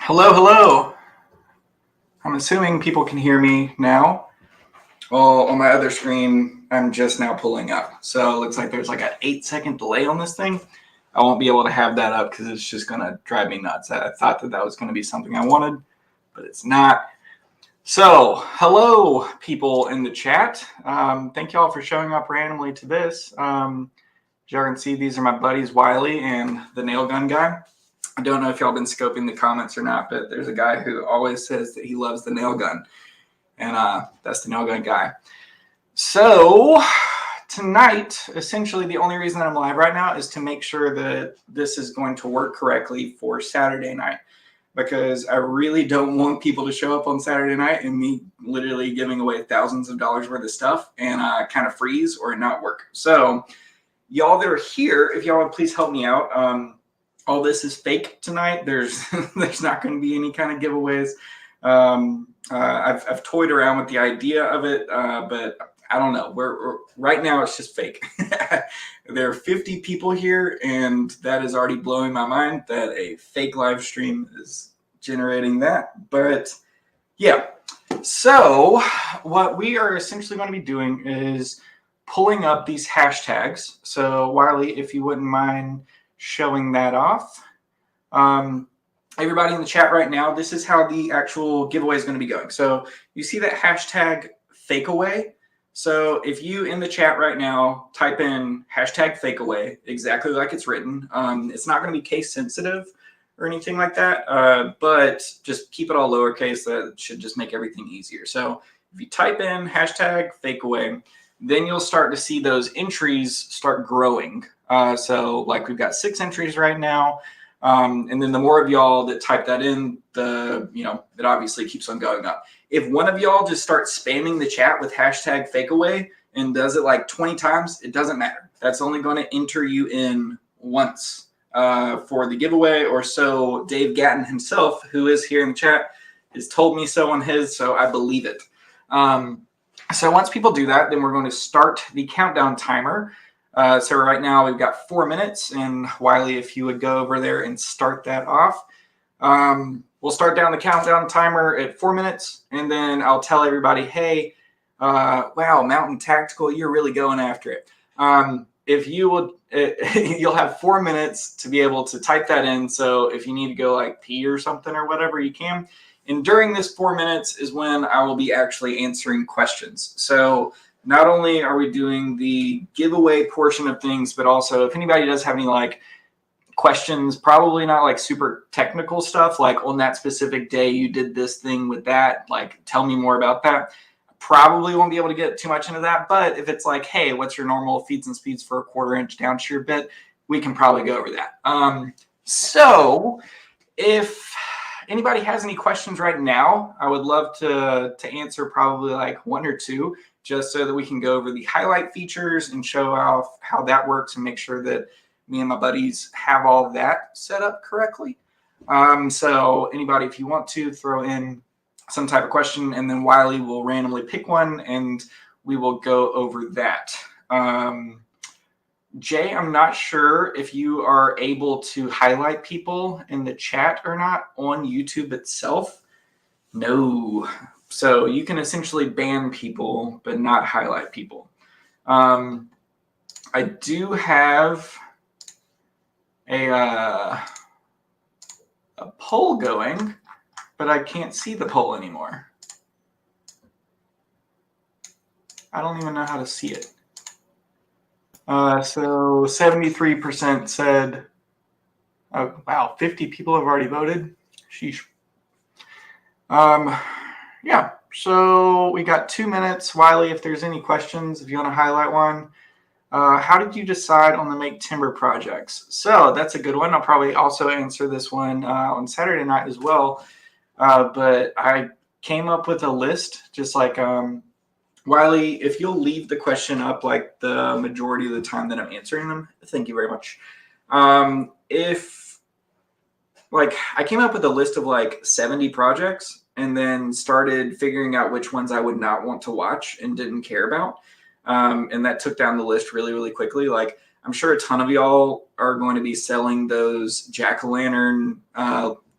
Hello, hello. I'm assuming people can hear me now. Well, on my other screen, I'm just now pulling up. So it looks like there's like an 8-second delay on this thing. I won't be able to have that up because it's just going to drive me nuts. I thought that was going to be something I wanted, but it's not. So, hello, people in the chat. Thank you all for showing up randomly to this. As y'all can see, these are my buddies Wiley and the nail gun guy. I don't know if y'all been scoping the comments or not, but there's a guy who always says that he loves the nail gun, and that's the nail gun guy. So tonight, essentially the only reason that I'm live right now is to make sure that this is going to work correctly for Saturday night, because I really don't want people to show up on Saturday night and me literally giving away thousands of dollars worth of stuff and kind of freeze or not work. So y'all that are here, if y'all would please help me out. All this is fake tonight. There's not going to be any kind of giveaways. I've toyed around with the idea of it, but I don't know. We're right now it's just fake. There are 50 people here, and that is already blowing my mind that a fake live stream is generating that. But yeah, so what we are essentially going to be doing is pulling up these hashtags. So Wiley, if you wouldn't mind showing that off. Everybody in the chat right now, this is how the actual giveaway is going to be going. So you see that hashtag fakeaway. So if you in the chat right now type in hashtag fakeaway exactly like it's written, it's not going to be case sensitive or anything like that, but just keep it all lowercase. That should just make everything easier. So if you type in hashtag fakeaway, then you'll start to see those entries start growing. So like we've got 6 entries right now. And then the more of y'all that type that in, it obviously keeps on going up. If one of y'all just starts spamming the chat with hashtag fakeaway and does it like 20 times, it doesn't matter. That's only going to enter you in once for the giveaway, or so Dave Gatton himself, who is here in the chat, has told me so on his, so I believe it. So once people do that, then we're going to start the countdown timer. So right now we've got 4 minutes, and Wiley, if you would go over there and start that off. We'll start down the countdown timer at 4 minutes, and then I'll tell everybody, hey, wow, Mountain Tactical, you're really going after it. If you would, you'll have 4 minutes to be able to type that in. So if you need to go like pee or something or whatever, you can. And during this 4 minutes is when I will be actually answering questions. So not only are we doing the giveaway portion of things, but also if anybody does have any like questions, probably not like super technical stuff, like on that specific day you did this thing with that, like tell me more about that. Probably won't be able to get too much into that. But if it's like, hey, what's your normal feeds and speeds for a 1/4 inch down shear bit, we can probably go over that. So if anybody has any questions right now, I would love to answer probably like 1 or 2, just so that we can go over the highlight features and show off how that works and make sure that me and my buddies have all that set up correctly. So anybody, if you want to throw in some type of question, and then Wiley will randomly pick one and we will go over that. Jay, I'm not sure if you are able to highlight people in the chat or not on YouTube itself. No. So you can essentially ban people, but not highlight people. I do have a poll going, but I can't see the poll anymore. I don't even know how to see it. So 73% said, oh, wow, 50 people have already voted. Sheesh. Yeah, so we got 2 minutes. Wiley, if there's any questions, if you want to highlight one. How did you decide on the make timber projects? So that's a good one. I'll probably also answer this one on Saturday night as well. But I came up with a list, just like Wiley, if you'll leave the question up like the majority of the time that I'm answering them, thank you very much. If like I came up with a list of like 70 projects and then started figuring out which ones I would not want to watch and didn't care about. And that took down the list really, really quickly. Like I'm sure a ton of y'all are going to be selling those jack-o'-lantern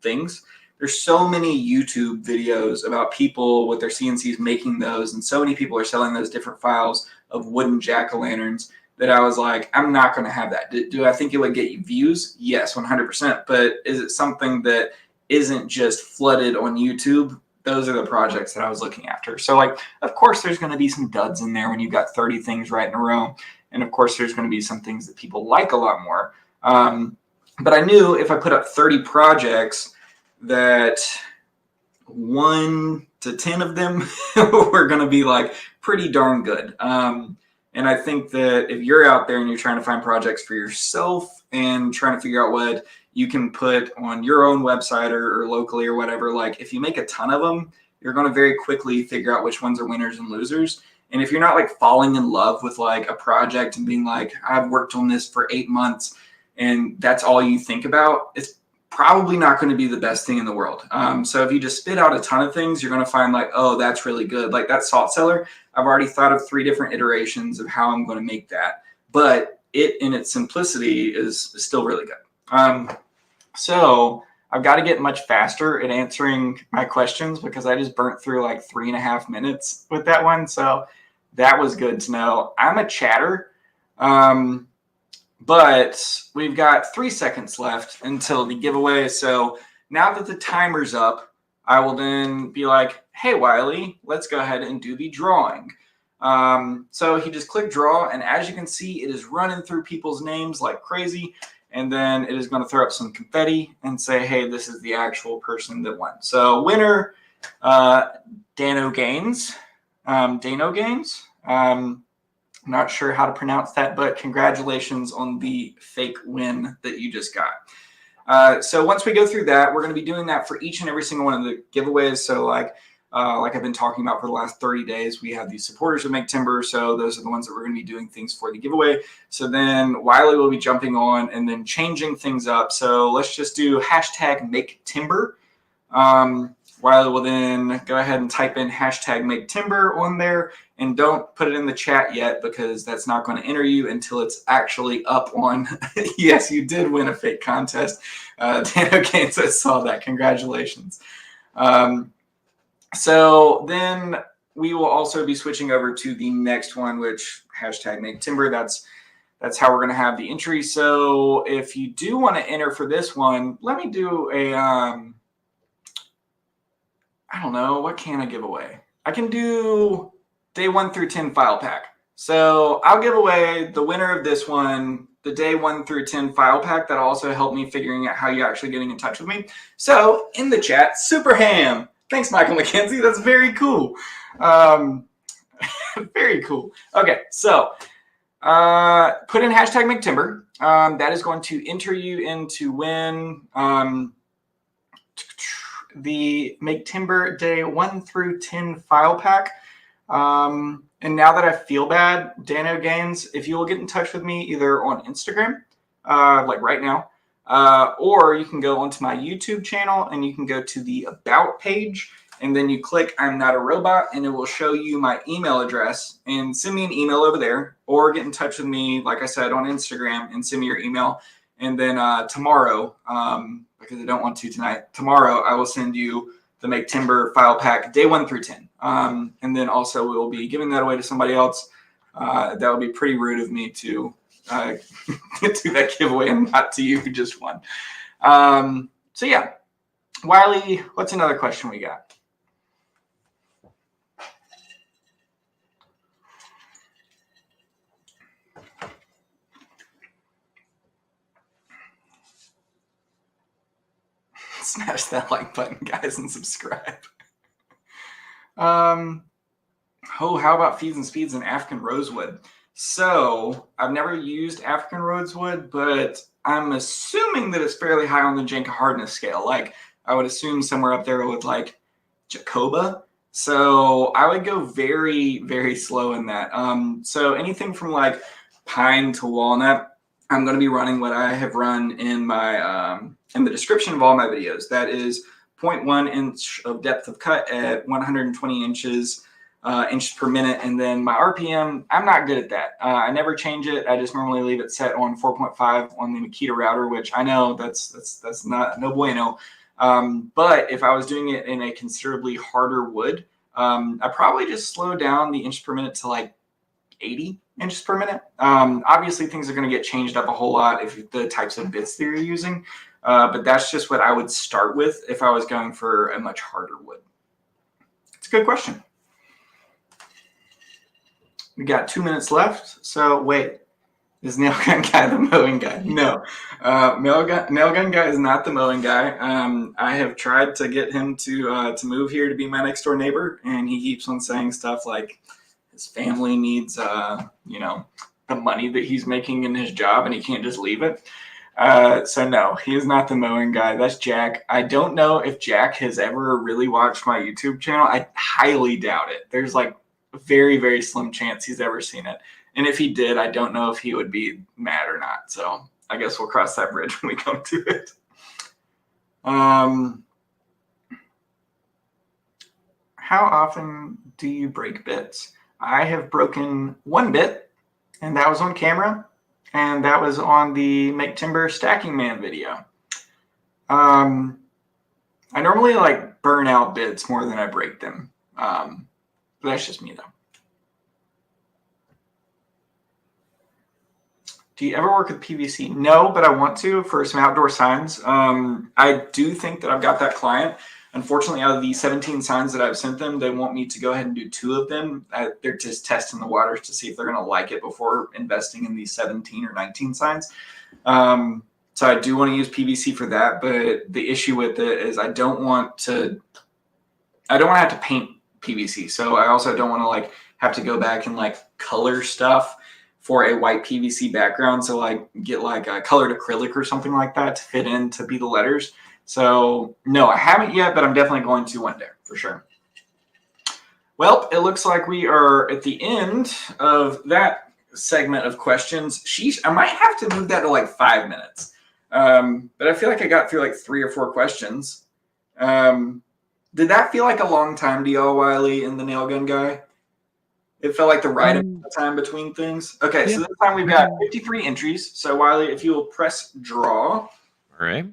things. there's so many YouTube videos about people with their CNCs making those, and so many people are selling those different files of wooden jack-o'-lanterns that I was like, I'm not going to have that. Do I think it would get you views? Yes, 100%. But is it something that isn't just flooded on YouTube? Those are the projects that I was looking after. So like, of course, there's going to be some duds in there when you've got 30 things right in a row. And of course, there's going to be some things that people like a lot more. But I knew if I put up 30 projects that 1 to 10 of them were going to be like pretty darn good. And I think that if you're out there and you're trying to find projects for yourself and trying to figure out what you can put on your own website or locally or whatever, like if you make a ton of them, you're going to very quickly figure out which ones are winners and losers. And if you're not like falling in love with like a project and being like, I've worked on this for 8 months and that's all you think about, it's probably not going to be the best thing in the world. So if you just spit out a ton of things, you're going to find like, oh, that's really good. Like that salt cellar, I've already thought of 3 different iterations of how I'm going to make that. But it in its simplicity is still really good. So I've got to get much faster at answering my questions because I just burnt through like 3.5 minutes with that one. So that was good to know. I'm a chatter. But we've got 3 seconds left until the giveaway. So now that the timer's up, I will then be like, hey, Wiley, let's go ahead and do the drawing. So he just clicked draw. And as you can see, it is running through people's names like crazy. And then it is going to throw up some confetti and say, hey, this is the actual person that won. So winner, Dano Gaines. Dano Gaines. Not sure how to pronounce that, but congratulations on the fake win that you just got. So once we go through that, we're going to be doing that for each and every single one of the giveaways. So like I've been talking about for the last 30 days, we have these supporters of Make Timber. So those are the ones that we're going to be doing things for the giveaway. So then Wiley will be jumping on and then changing things up. So let's just do hashtag Make Timber. Wiley will then go ahead and type in hashtag Make Timber on there. And don't put it in the chat yet because that's not going to enter you until it's actually up on. Yes, you did win a fake contest. Dan Gaines, I saw that. Congratulations. So then we will also be switching over to the next one, which hashtag Make Timber. That's how we're going to have the entry. So if you do want to enter for this one, let me do a, I don't know, what can I give away? I can do day 1 through 10 file pack. So I'll give away the winner of this one, the day 1 through 10 file pack. That'll also help me figuring out how you're actually getting in touch with me. So in the chat, Super Ham. Thanks, Michael McKenzie. That's very cool. Very cool. Okay, so put in hashtag Make Timber. That is going to enter you in to win the Make Timber day 1 through 10 file pack. And now that I feel bad, Dano Gaines, if you will get in touch with me either on Instagram, like right now, or you can go onto my YouTube channel and you can go to the About page and then you click I'm Not a Robot and it will show you my email address and send me an email over there or get in touch with me, like I said, on Instagram and send me your email. And then tomorrow, because I don't want to tonight, tomorrow I will send you the Make Timber file pack day 1 through 10. And then also we will be giving that away to somebody else. That would be pretty rude of me to do that giveaway and not to you who just won. So yeah, Wiley, what's another question we got? Smash that like button, guys, and subscribe. Oh, how about feeds and speeds in African rosewood? So I've never used African rosewood, but I'm assuming that it's fairly high on the Jenka hardness scale. Like I would assume somewhere up there with like Jacoba. So I would go very, very slow in that. So anything from like pine to walnut, I'm going to be running what I have run in my in the description of all my videos. That is 0.1 inch of depth of cut at 120 inches per minute. And then my RPM, I'm not good at that. I never change it. I just normally leave it set on 4.5 on the Makita router, which I know that's not no bueno. But if I was doing it in a considerably harder wood, I probably just slow down the inches per minute to like 80 inches per minute. Obviously, things are going to get changed up a whole lot if the types of bits that you're using, but that's just what I would start with if I was going for a much harder wood. It's a good question. We got 2 minutes left. So wait, is nail gun guy the mowing guy? No, nail gun guy is not the mowing guy. I have tried to get him to move here to be my next door neighbor, and he keeps on saying stuff like his family needs, the money that he's making in his job, and he can't just leave it. So no, he is not the mowing guy. That's Jack. I don't know if Jack has ever really watched my YouTube channel. I highly doubt it. There's like a very, very slim chance he's ever seen it. And if he did, I don't know if he would be mad or not. So I guess we'll cross that bridge when we come to it. How often do you break bits? I have broken one bit, and that was on camera, and that was on the Make Timber Stacking Man video. I normally like burn out bits more than I break them. But that's just me though. Do you ever work with PVC? No, but I want to for some outdoor signs. I do think that I've got that client. Unfortunately, out of the 17 signs that I've sent them, they want me to go ahead and do 2 of them. They're just testing the waters to see if they're going to like it before investing in these 17 or 19 signs. So I do want to use PVC for that, but the issue with it is I don't want to have to paint PVC. So I also don't want to like have to go back and like color stuff for a white PVC background. So like get like a colored acrylic or something like that to fit in to be the letters. So no, I haven't yet, but I'm definitely going to one day for sure. Well, it looks like we are at the end of that segment of questions. Sheesh, I might have to move that to like 5 minutes. But I feel like I got through like 3 or 4 questions. Did that feel like a long time to y'all, Wiley and the nail gun guy? It felt like the right amount of time between things. Okay, yeah. So this time we've got 53 entries. So Wiley, if you will press draw. All right.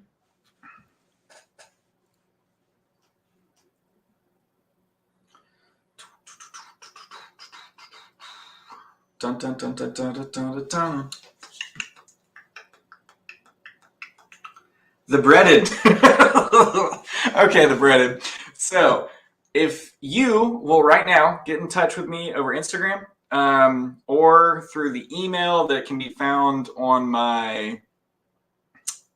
Dun, dun, dun, dun, dun, dun, dun, dun. The breaded. Okay, the breaded. So if you will right now get in touch with me over Instagram or through the email that can be found on my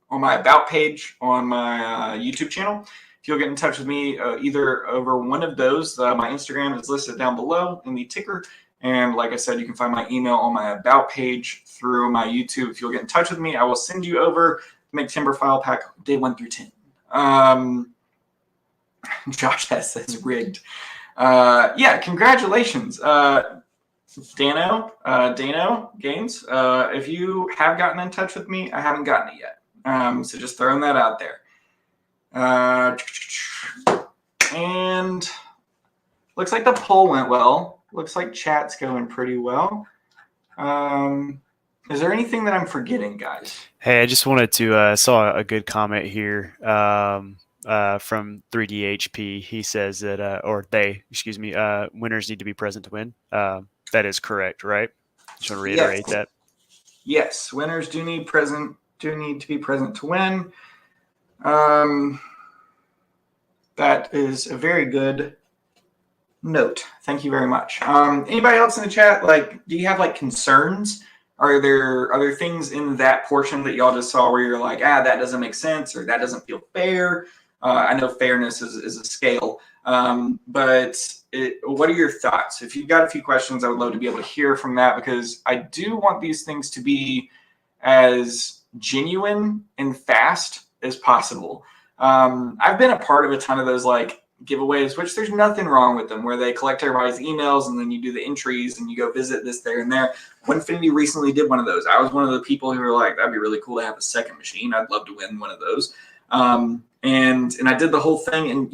about page on my YouTube channel, if you'll get in touch with me either over one of those, my Instagram is listed down below in the ticker. And like I said, you can find my email on my about page through my YouTube. If you'll get in touch with me, I will send you over Make Timber File Pack day 1 through 10. Josh says rigged. Yeah, congratulations. Dano Games. If you have gotten in touch with me, I haven't gotten it yet. So just throwing that out there. And looks like the poll went well. Looks like chat's going pretty well. Is there anything that I'm forgetting, guys? Hey, I just wanted to saw a good comment here from 3DHP. He says that, winners need to be present to win. That is correct, right? Just want to reiterate that. Yes, winners do need to be present to win. That is a very good note. Thank you very much. Anybody else in the chat, like, do you have like concerns? Are there things in that portion that y'all just saw where you're like, that doesn't make sense, or that doesn't feel fair? I know fairness is a scale, but what are your thoughts? If you've got a few questions, I would love to be able to hear from that, because I do want these things to be as genuine and fast as possible. I've been a part of a ton of those like giveaways, which there's nothing wrong with them, where they collect everybody's emails and then you do the entries and you go visit this, there, and there. Winfinity recently did one of those. I was one of the people who were like, that'd be really cool to have a second machine. I'd love to win one of those. And I did the whole thing, and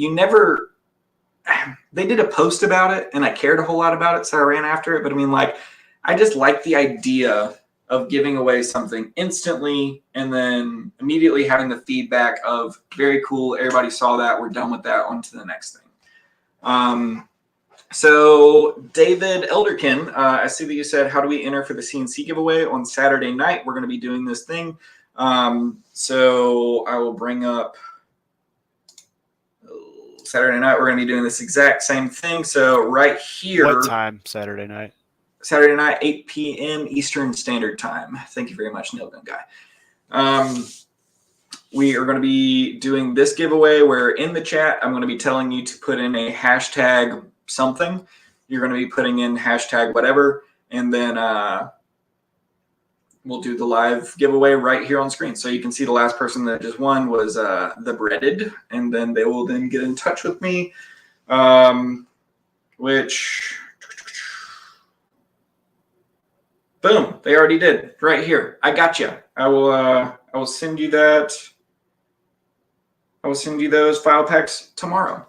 they did a post about it, and I cared a whole lot about it, so I ran after it. But I mean, like, I just like the idea of giving away something instantly and then immediately having the feedback of very cool, everybody saw that, we're done with that, on to the next thing. So David Elderkin, I see that you said, how do we enter for the CNC giveaway on Saturday night? We're going to be doing this thing. So I will bring up Saturday night. We're going to be doing this exact same thing. So right here. What time Saturday night? Saturday night, 8 p.m. Eastern Standard Time. Thank you very much, Nailgun Guy. We are going to be doing this giveaway where in the chat, I'm going to be telling you to put in a hashtag something. You're going to be putting in hashtag whatever, and then we'll do the live giveaway right here on screen. So you can see the last person that just won was the Breaded, and then they will then get in touch with me, which, boom, they already did right here. I got you. I will send you that. I will send you those file packs tomorrow.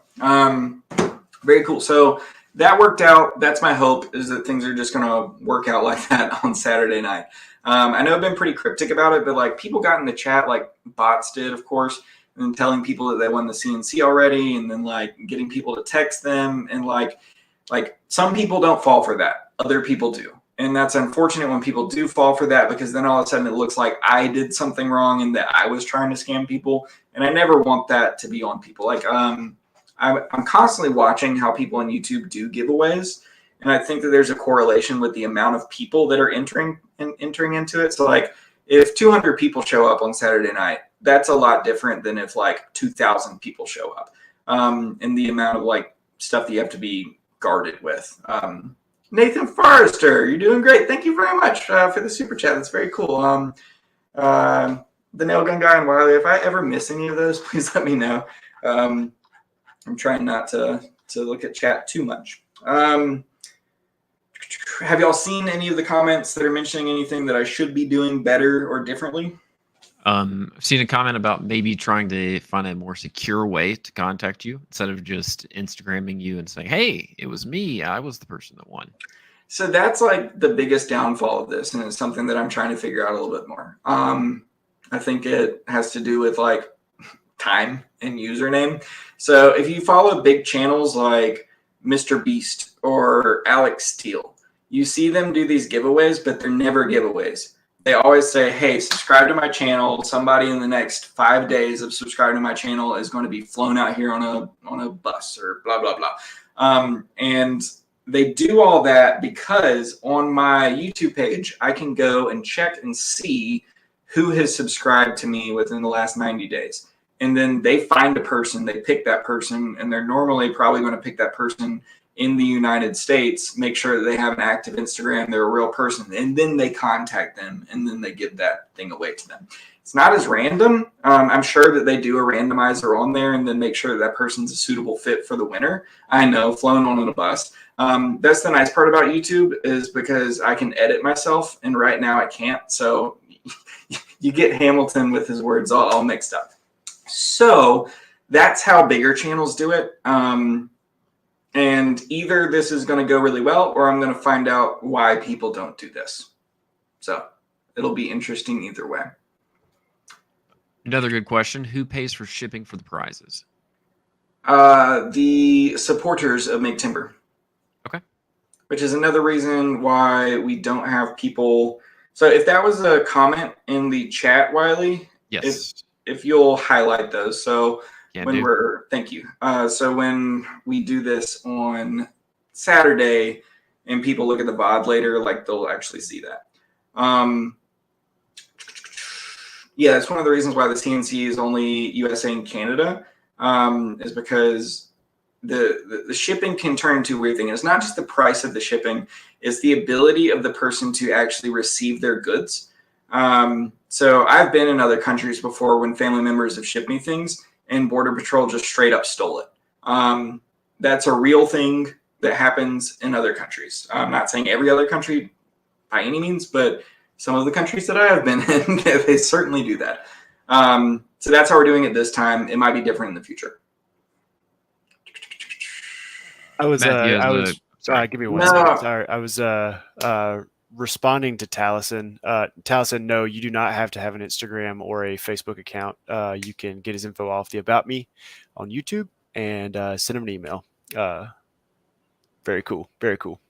Very cool. So that worked out. That's my hope, is that things are just going to work out like that on Saturday night. I know I've been pretty cryptic about it, but like people got in the chat, like bots did, of course, and telling people that they won the CNC already, and then like getting people to text them, and like some people don't fall for that. Other people do. And that's unfortunate when people do fall for that, because then all of a sudden it looks like I did something wrong and that I was trying to scam people. And I never want that to be on people. Like I'm constantly watching how people on YouTube do giveaways. And I think that there's a correlation with the amount of people that are entering into it. So like if 200 people show up on Saturday night, that's a lot different than if like 2,000 people show up. And the amount of like stuff that you have to be guarded with. Nathan Forrester, you're doing great. Thank you very much for the super chat. That's very cool. The Nailgun Guy and Wiley, if I ever miss any of those, please let me know. I'm trying not to look at chat too much. Have y'all seen any of the comments that are mentioning anything that I should be doing better or differently? I've seen a comment about maybe trying to find a more secure way to contact you instead of just Instagramming you and saying, hey, it was me. I was the person that won. So that's like the biggest downfall of this, and it's something that I'm trying to figure out a little bit more. I think it has to do with like time and username. So if you follow big channels like Mr. Beast or Alex Steele, you see them do these giveaways, but they're never giveaways. They always say, hey, subscribe to my channel. Somebody in the next 5 days of subscribing to my channel is going to be flown out here on a bus or blah, blah, blah. And they do all that because on my YouTube page, I can go and check and see who has subscribed to me within the last 90 days. And then they find a person, they pick that person, and they're normally probably going to pick that person in the United States, make sure that they have an active Instagram, they're a real person, and then they contact them, and then they give that thing away to them. It's not as random. I'm sure that they do a randomizer on there and then make sure that that person's a suitable fit for the winner. I know, flown on a bus. That's the nice part about YouTube, is because I can edit myself, and right now I can't. So you get Hamilton with his words all mixed up. So that's how bigger channels do it. And either this is going to go really well, or I'm going to find out why people don't do this. So it'll be interesting either way. Another good question. Who pays for shipping for the prizes? The supporters of Make Timber. Okay. Which is another reason why we don't have people. So if that was a comment in the chat, Wiley, yes, if you'll highlight those. So Can thank you. So when we do this on Saturday and people look at the VOD later, like they'll actually see that. Yeah, that's one of the reasons why the CNC is only USA and Canada, is because the shipping can turn into a weird thing. And it's not just the price of the shipping, it's the ability of the person to actually receive their goods. So I've been in other countries before when family members have shipped me things and Border Patrol just straight up stole it. That's a real thing that happens in other countries. I'm not saying every other country by any means, but some of the countries that I have been in, they certainly do that. So that's how we're doing it this time. It might be different in the future. Sorry, give me one second. Sorry, I was responding to Taliesin, Taliesin, no, you do not have to have an Instagram or a Facebook account. You can get his info off the About Me on YouTube and send him an email. Very cool. Very cool.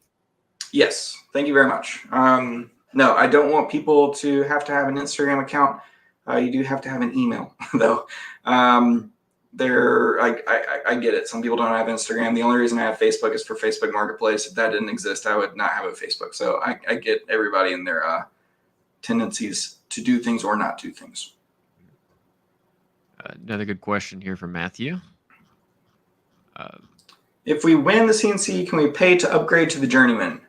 Yes, thank you very much. No, I don't want people to have an Instagram account. You do have to have an email, though. I get it. Some people don't have Instagram. The only reason I have Facebook is for Facebook Marketplace. If that didn't exist, I would not have a Facebook. So I get everybody and their tendencies to do things or not do things. Another good question here from Matthew. If we win the CNC, can we pay to upgrade to the Journeyman?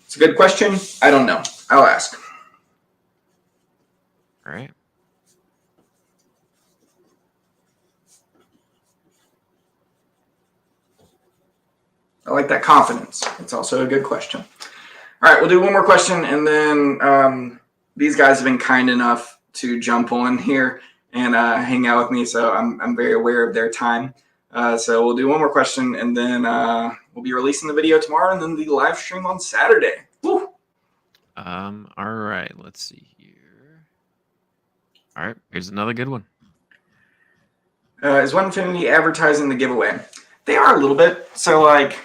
It's a good question. I don't know. I'll ask. All right. I like that confidence. It's also a good question. All right, we'll do one more question, and then these guys have been kind enough to jump on here and hang out with me, so I'm very aware of their time. So we'll do one more question, and then we'll be releasing the video tomorrow, and then the live stream on Saturday. Woo! All right, let's see here. All right, here's another good one. Is Onefinity advertising the giveaway? They are a little bit. So, like,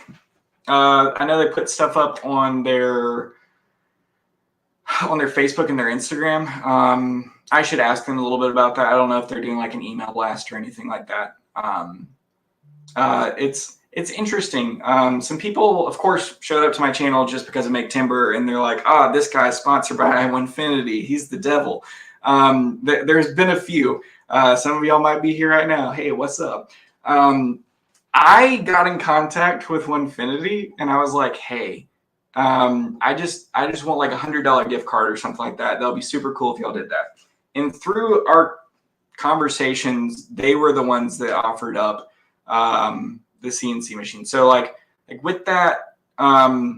I know they put stuff up on their Facebook and their Instagram. I should ask them a little bit about that. I don't know if they're doing like an email blast or anything like that. It's interesting. Some people, of course, showed up to my channel just because I make timber, and they're like, this guy's sponsored by Onefinity. He's the devil. There's been a few. Some of y'all might be here right now. Hey, what's up? I got in contact with Onefinity, and I was like, hey, I just want like $100 gift card or something like that. That'll be super cool if y'all did that. And through our conversations, they were the ones that offered up the CNC machine. So like with that, I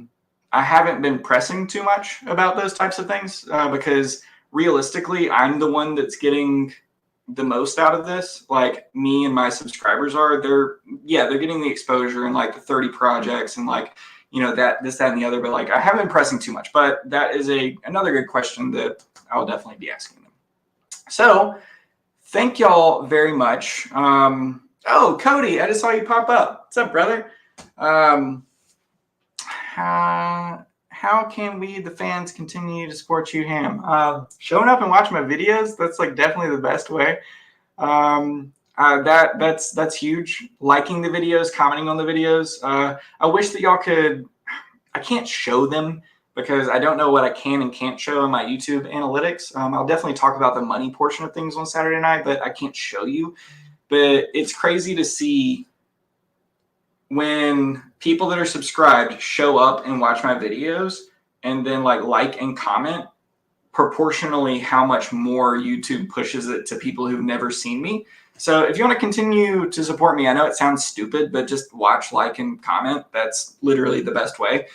haven't been pressing too much about those types of things because realistically, I'm the one that's getting the most out of this. Like me and my subscribers are. They're getting the exposure and like the 30 projects and like, you know, that, this, that, and the other. But like I haven't been pressing too much. But that is another good question that I'll definitely be asking them. So thank y'all very much. Oh, Cody, I just saw you pop up. What's up, brother? How can we, the fans, continue to support you, Ham? Showing up and watching my videos, that's like definitely the best way. That's huge. Liking the videos, commenting on the videos. I wish that y'all could, I can't show them because I don't know what I can and can't show in my YouTube analytics. I'll definitely talk about the money portion of things on Saturday night, but I can't show you. But it's crazy to see when people that are subscribed show up and watch my videos and then like and comment proportionally how much more YouTube pushes it to people who've never seen me. So if you want to continue to support me, I know it sounds stupid, but just watch, like, and comment. That's literally the best way.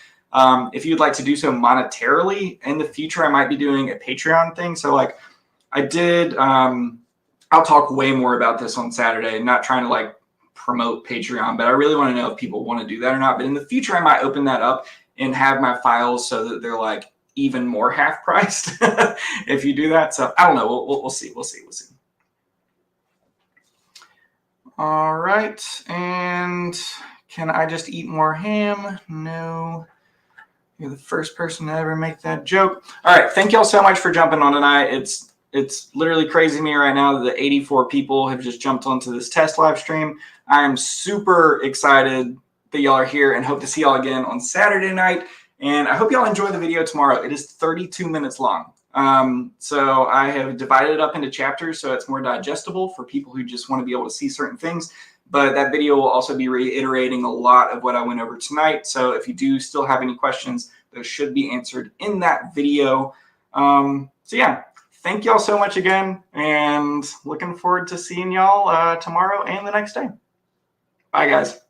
If you'd like to do so monetarily in the future, I might be doing a Patreon thing. So like I did, I'll talk way more about this on Saturday, not trying to like promote Patreon, but I really want to know if people want to do that or not. But in the future, I might open that up and have my files so that they're like even more half priced if you do that. So I don't know. We'll see. We'll see. All right. And can I just eat more ham? No. You're the first person to ever make that joke. All right. Thank y'all so much for jumping on tonight. It's literally crazy to me right now that the 84 people have just jumped onto this test live stream. I am super excited that y'all are here and hope to see y'all again on Saturday night. And I hope y'all enjoy the video tomorrow. It is 32 minutes long. So I have divided it up into chapters so it's more digestible for people who just want to be able to see certain things. But that video will also be reiterating a lot of what I went over tonight. So if you do still have any questions, those should be answered in that video. So yeah. Thank y'all so much again, and looking forward to seeing y'all tomorrow and the next day. Bye, guys.